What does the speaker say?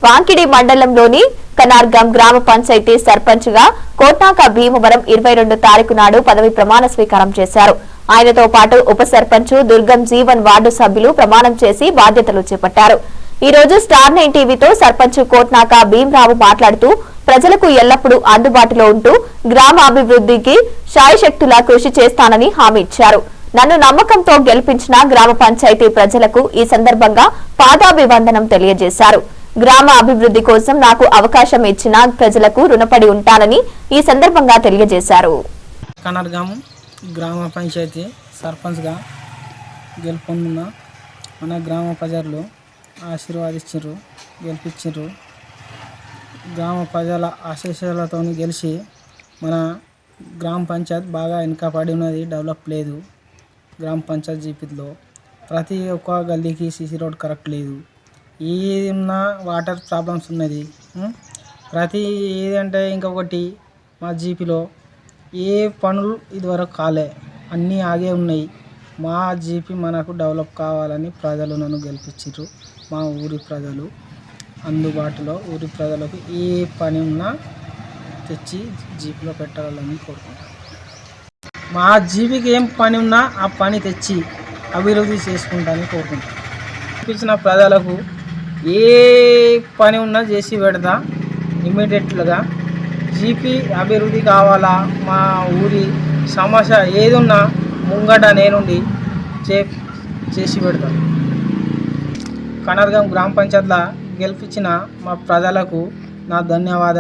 వాంకిడి మండలంలోని కనార్గం గ్రామ పంచాయతీ సర్పంచ్గా కోట్నాక భీమవరం 22 తారీఖు నాడు పదవి ప్రమాణ స్వీకారం చేశారు. ఆయనతో పాటు ఉప సర్పంచ్ దుర్గం జీవన్ వార్డు సభ్యులు ప్రమాణం చేసి బాధ్యతలు చేపట్టారు. ఈ రోజు స్టార్ 9 టీవీతో సర్పంచ్ కోట్నాక భీమరావు మాట్లాడుతూ ప్రజలకు ఎల్లప్పుడూ అందుబాటులో ఉంటూ గ్రామ అభివృద్ధికి శాయశక్తులా కృషి చేస్తానని హామీ ఇచ్చారు. నన్ను నమ్మకంతో గెలిపించిన గ్రామ పంచాయతీ ప్రజలకు ఈ సందర్భంగా పాదాభివందనం తెలియజేశారు. గ్రామ అభివృద్ధి కోసం నాకు అవకాశం ఇచ్చిన ప్రజలకు రుణపడి ఉంటానని ఈ సందర్భంగా తెలియజేశారు. కనర్గం గ్రామ పంచాయతీ సర్పంచ్గా గెలుపొందిన మన గ్రామ ప్రజలు ఆశీర్వాదించారు, గెలిపించారు. గ్రామ ప్రజల ఆశీస్సులతో గెలిచి మన గ్రామ పంచాయతీ బాగా వెనుకబడి ఉన్నది, డెవలప్ లేదు. గ్రామ పంచాయతీ జీపీలో ప్రతి ఒక్క గల్లీకి సీసీ రోడ్ కరెక్ట్ లేదు. ఏదన్నా వాటర్ ప్రాబ్లమ్స్ ఉన్నది. ప్రతి ఏదంటే ఇంకొకటి మా జీపీలో ఏ పనులు ఇదివరకు కాలే, అన్నీ ఆగే ఉన్నాయి. మా జీపీ మనకు డెవలప్ కావాలని ప్రజలు నన్ను గెలిపించారు. మా ఊరి ప్రజలు అందుబాటులో ఊరి ప్రజలకు ఏ పని ఉన్నా తెచ్చి జీపీలో పెట్టాలని కోరుకుంటాను. మా జీపీకి ఏం పని ఉన్నా ఆ పని తెచ్చి అభివృద్ధి చేసుకుంటానని కోరుకుంటాను. గెలిపించిన ప్రజలకు ఏ పని ఉన్నా చేసి పెడతా. ఇమ్మీడియట్గా జీపీ అభివృద్ధి కావాలా, మా ఊరి సమస్య ఏదున్నా ముంగట నేనుండి చేసి పెడతాను. కనర్గం గ్రామ పంచాయతీలో గెలిపించిన మా ప్రజలకు నా ధన్యవాదాలు.